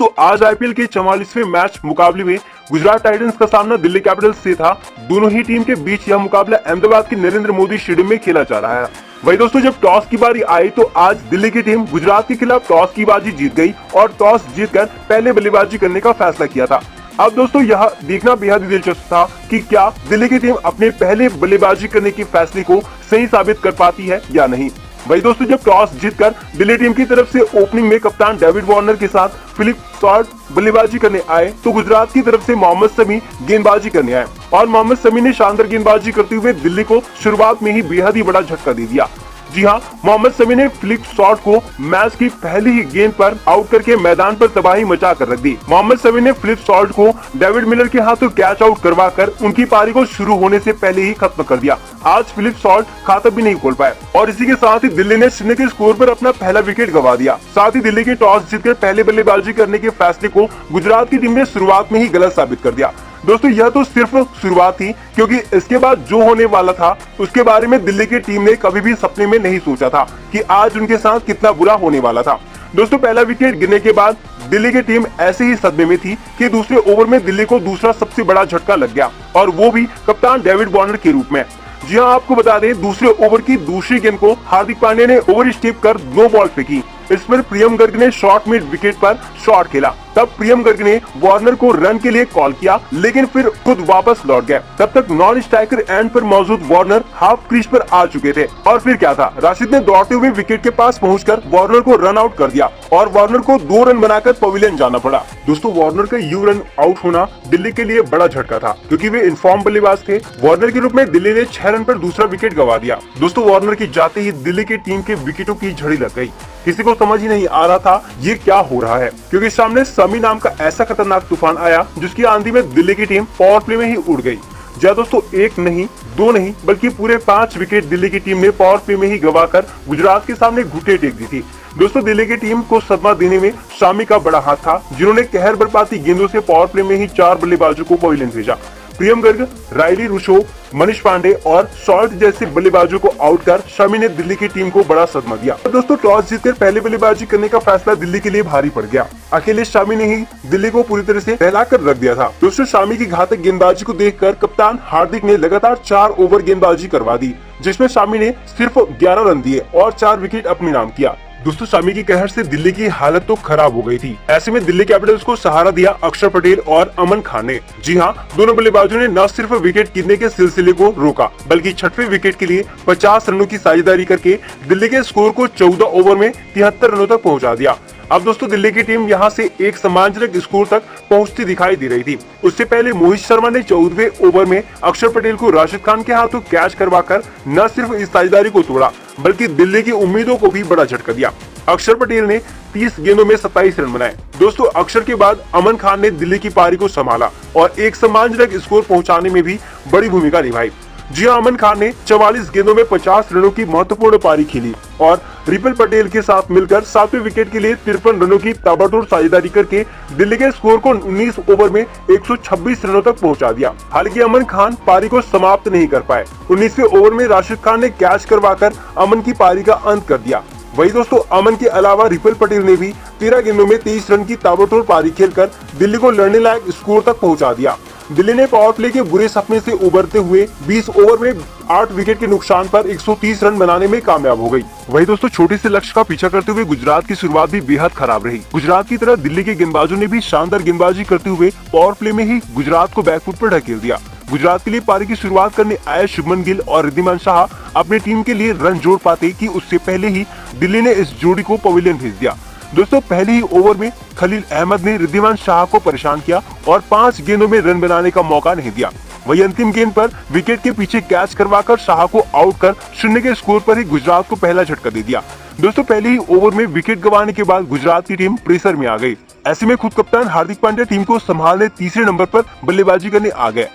दोस्तों आज आईपीएल के 44वें मैच मुकाबले में गुजरात टाइटंस का सामना दिल्ली कैपिटल्स से था। दोनों ही टीम के बीच यह मुकाबला अहमदाबाद के नरेंद्र मोदी स्टेडियम में खेला जा रहा है। वही दोस्तों जब टॉस की बारी आई तो आज दिल्ली की टीम गुजरात के खिलाफ टॉस की बाजी जीत गई और टॉस जीतकर पहले बल्लेबाजी करने का फैसला किया था। अब दोस्तों यह देखना बेहद दिलचस्प था कि क्या दिल्ली की टीम अपने पहले बल्लेबाजी करने के फैसले को सही साबित कर पाती है या नहीं। वही दोस्तों जब टॉस जीतकर दिल्ली टीम की तरफ से ओपनिंग में कप्तान डेविड वार्नर के साथ फिलिप सॉल्ट बल्लेबाजी करने आए तो गुजरात की तरफ से मोहम्मद शमी गेंदबाजी करने आए और मोहम्मद शमी ने शानदार गेंदबाजी करते हुए दिल्ली को शुरुआत में ही बेहद ही बड़ा झटका दे दिया। जी हां, मोहम्मद शमी ने फिलिप सॉल्ट को मैच की पहली ही गेंद पर आउट करके मैदान पर तबाही मचा कर रख दी। मोहम्मद शमी ने फिलिप सॉल्ट को डेविड मिलर के हाथों कैच आउट करवाकर उनकी पारी को शुरू होने से पहले ही खत्म कर दिया। आज फिलिप सॉल्ट खाता भी नहीं खोल पाए और इसी के साथ ही दिल्ली ने शून्य के स्कोर पर अपना पहला विकेट गंवा दिया। साथ ही दिल्ली के टॉस जीतकर पहले बल्लेबाजी करने के फैसले को गुजरात की टीम ने शुरुआत में ही गलत साबित कर दिया। दोस्तों यह तो सिर्फ शुरुआत थी, क्योंकि इसके बाद जो होने वाला था उसके बारे में दिल्ली की टीम ने कभी भी सपने में नहीं सोचा था कि आज उनके साथ कितना बुरा होने वाला था। दोस्तों पहला विकेट गिरने के बाद दिल्ली की टीम ऐसे ही सदमे में थी कि दूसरे ओवर में दिल्ली को दूसरा सबसे बड़ा झटका लग गया और वो भी कप्तान डेविड वार्नर के रूप में। जी हाँ, आपको बता दें दूसरे ओवर की दूसरी गेंद को हार्दिक पांड्या ने ओवर स्टेप कर नो बॉल फेंकी। इस पर प्रियम गर्ग ने शॉर्ट मिड विकेट पर शॉट खेला। तब प्रियम गर्ग ने वार्नर को रन के लिए कॉल किया लेकिन फिर खुद वापस लौट गए। तब तक नॉन स्ट्राइकर एंड पर मौजूद वार्नर हाफ क्रीज पर आ चुके थे और फिर क्या था, राशिद ने दौड़ते हुए विकेट के पास पहुंचकर वार्नर को रन आउट कर दिया और वार्नर को 2 रन बनाकर पवेलियन जाना पड़ा। दोस्तों वार्नर का यू रन आउट होना दिल्ली के लिए बड़ा झटका था, क्योंकि वे इनफॉर्म बल्लेबाज थे। वार्नर के रूप में दिल्ली ने 6 रन पर दूसरा विकेट गंवा दिया। दोस्तों वार्नर की जाते ही दिल्ली की टीम के विकेटों की झड़ी लग गई। किसी को समझ ही नहीं आ रहा था ये क्या हो रहा है, क्योंकि सामने शमी नाम का ऐसा खतरनाक तूफान आया जिसकी आंधी में दिल्ली की टीम पावर प्ले में ही उड़ गई। जी दोस्तों 1 नहीं 2 नहीं बल्कि पूरे 5 विकेट दिल्ली की टीम ने पावर प्ले में ही गंवाकर गुजरात के सामने घुटने टेक दी थी। दोस्तों दिल्ली की टीम को सदमा देने में शमी का बड़ा हाथ था, जिन्होंने कहर बरपाती गेंदों से पावर प्ले में ही 4 बल्लेबाजों को पवेलियन भेजा। प्रियम गर्ग, रायली रूसो, मनीष पांडे और सॉल्ट जैसे बल्लेबाजों को आउट कर शमी ने दिल्ली की टीम को बड़ा सदमा दिया। दोस्तों टॉस जीतकर पहले बल्लेबाजी करने का फैसला दिल्ली के लिए भारी पड़ गया। अकेले शमी ने ही दिल्ली को पूरी तरह से फैला कर रख दिया था। दोस्तों शमी की घातक गेंदबाजी को देखकर कप्तान हार्दिक ने लगातार 4 ओवर गेंदबाजी करवा दी, जिसमें शमी ने सिर्फ 11 रन दिए और 4 विकेट अपने नाम किया। दोस्तों शमी की कहर से दिल्ली की हालत तो खराब हो गई थी। ऐसे में दिल्ली कैपिटल्स को सहारा दिया अक्षर पटेल और अमन खान ने। जी हां, दोनों बल्लेबाजों ने न सिर्फ विकेट गिरने के सिलसिले को रोका बल्कि 6वें विकेट के लिए 50 रनों की साझेदारी करके दिल्ली के स्कोर को 14 ओवर में 73 रनों तक पहुंचा दिया। अब दोस्तों दिल्ली की टीम यहां से एक सम्मानजनक स्कोर तक पहुंचती दिखाई दे रही थी। उससे पहले मोहित शर्मा ने 14वें ओवर में अक्षर पटेल को राशिद खान के हाथों कैच करवाकर न सिर्फ इस साझेदारी को तोड़ा बल्कि दिल्ली की उम्मीदों को भी बड़ा झटका दिया। अक्षर पटेल ने 30 गेंदों में 27 रन बनाए। दोस्तों अक्षर के बाद अमन खान ने दिल्ली की पारी को संभाला और एक सम्मानजनक स्कोर पहुंचाने में भी बड़ी भूमिका निभाई। जी हां, अमन खान ने 44 गेंदों में 50 रनों की महत्वपूर्ण पारी खेली और रिपल पटेल के साथ मिलकर 7वें विकेट के लिए 53 रनों की ताबड़तोड़ साझेदारी करके दिल्ली के स्कोर को 19 ओवर में 126 रनों तक पहुंचा दिया। हालांकि अमन खान पारी को समाप्त नहीं कर पाए। 19वें ओवर में राशिद खान ने कैच करवाकर अमन की पारी का अंत कर दिया। वही दोस्तों अमन के अलावा रिपल पटेल ने भी 13 गेंदों में 23 रन की ताबड़तोड़ पारी खेलकर दिल्ली को लड़ने लायक स्कोर तक पहुंचा दिया। दिल्ली ने पावर प्ले के बुरे सपने से उबरते हुए 20 ओवर में 8 विकेट के नुकसान पर 130 रन बनाने में कामयाब हो गई। वही दोस्तों छोटे से लक्ष्य का पीछा करते हुए गुजरात की शुरुआत भी बेहद खराब रही। गुजरात की तरह दिल्ली के गेंदबाजों ने भी शानदार गेंदबाजी करते हुए पावर प्ले में ही गुजरात को बैकफुट पर ढकेल दिया। गुजरात के लिए पारी की शुरुआत करने आए शुभमन गिल और रिद्धिमान शाह अपनी टीम के लिए रन जोड़ पाते कि उससे पहले ही दिल्ली ने इस जोड़ी को पवेलियन भेज दिया। दोस्तों पहले ही ओवर में खलील अहमद ने रिद्धिमान शाह को परेशान किया और 5 गेंदों में रन बनाने का मौका नहीं दिया। वही अंतिम गेंद पर विकेट के पीछे कैच करवाकर शाह को आउट कर 0 के स्कोर पर ही गुजरात को पहला झटका दे दिया। दोस्तों पहले ही ओवर में विकेट गंवाने के बाद गुजरात की टीम प्रेशर में आ गई। ऐसे में खुद कप्तान हार्दिक पांड्या टीम को संभालने तीसरे नंबर पर बल्लेबाजी करने आ गए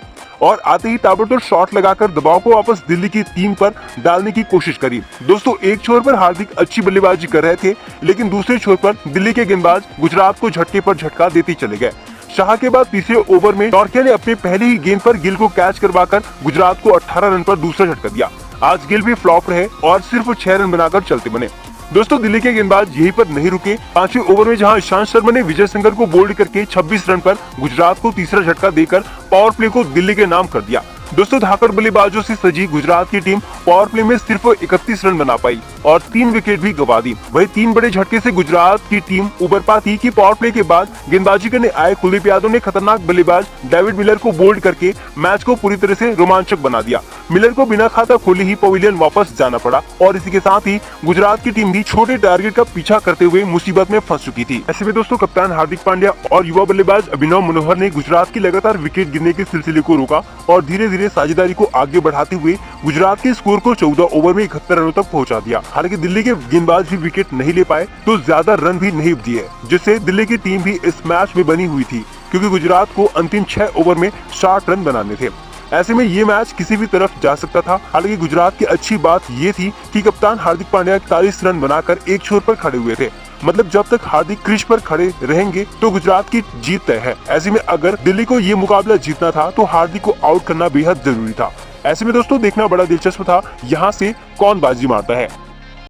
और आते ही ताबड़तोड़ शॉट लगाकर दबाव को वापस दिल्ली की टीम पर डालने की कोशिश करी। दोस्तों एक छोर पर हार्दिक अच्छी बल्लेबाजी कर रहे थे, लेकिन दूसरे छोर पर दिल्ली के गेंदबाज गुजरात को झटके पर झटका देते चले गए। शाह के बाद तीसरे ओवर में टॉर्किया ने अपने पहले ही गेंद पर गिल को कैच करवाकर गुजरात को 18 रन पर दूसरा झटका दिया। आज गिल भी फ्लॉप रहे और सिर्फ 6 रन बनाकर चलते बने। दोस्तों दिल्ली के गेंदबाज यहीं पर नहीं रुके। 5वें ओवर में जहां ईशांत शर्मा ने विजय शंकर को बोल्ड करके 26 रन पर गुजरात को तीसरा झटका देकर पावर प्ले को दिल्ली के नाम कर दिया। दोस्तों धाकड़ बल्लेबाजों से सजी गुजरात की टीम पावर प्ले में सिर्फ 31 रन बना पाई और 3 विकेट भी गंवा दी। वही 3 बड़े झटके से गुजरात की टीम उबर पाती कि पावर प्ले के बाद गेंदबाजी करने आए कुलदीप यादव ने खतरनाक बल्लेबाज डेविड मिलर को बोल्ड करके मैच को पूरी तरह से रोमांचक बना दिया। मिलर को बिना खाता खोले ही पवेलियन वापस जाना पड़ा और इसी के साथ ही गुजरात की टीम भी छोटे टारगेट का पीछा करते हुए मुसीबत में फंस चुकी थी। ऐसे में दोस्तों कप्तान हार्दिक पांड्या और युवा बल्लेबाज अभिनव मनोहर ने गुजरात की लगातार विकेट गिरने के सिलसिले को रोका और धीरे धीरे साझेदारी को आगे बढ़ाते हुए गुजरात के स्कोर को 14 ओवर में 71 रनों तक पहुंचा दिया। हालांकि दिल्ली के गेंदबाज भी विकेट नहीं ले पाए तो ज्यादा रन भी नहीं दिए, जिससे दिल्ली की टीम भी इस मैच में बनी हुई थी क्योंकि गुजरात को अंतिम 6 ओवर में 60 रन बनाने थे। ऐसे में ये मैच किसी भी तरफ जा सकता था। हालांकि गुजरात की अच्छी बात ये थी कि कप्तान हार्दिक पांड्या 41 रन बनाकर एक छोर पर खड़े हुए थे। मतलब जब तक हार्दिक क्रीज पर खड़े रहेंगे तो गुजरात की जीत तय है। ऐसे में अगर दिल्ली को ये मुकाबला जीतना था तो हार्दिक को आउट करना बेहद जरूरी था। ऐसे में दोस्तों देखना बड़ा दिलचस्प था यहाँ से कौन बाजी मारता है।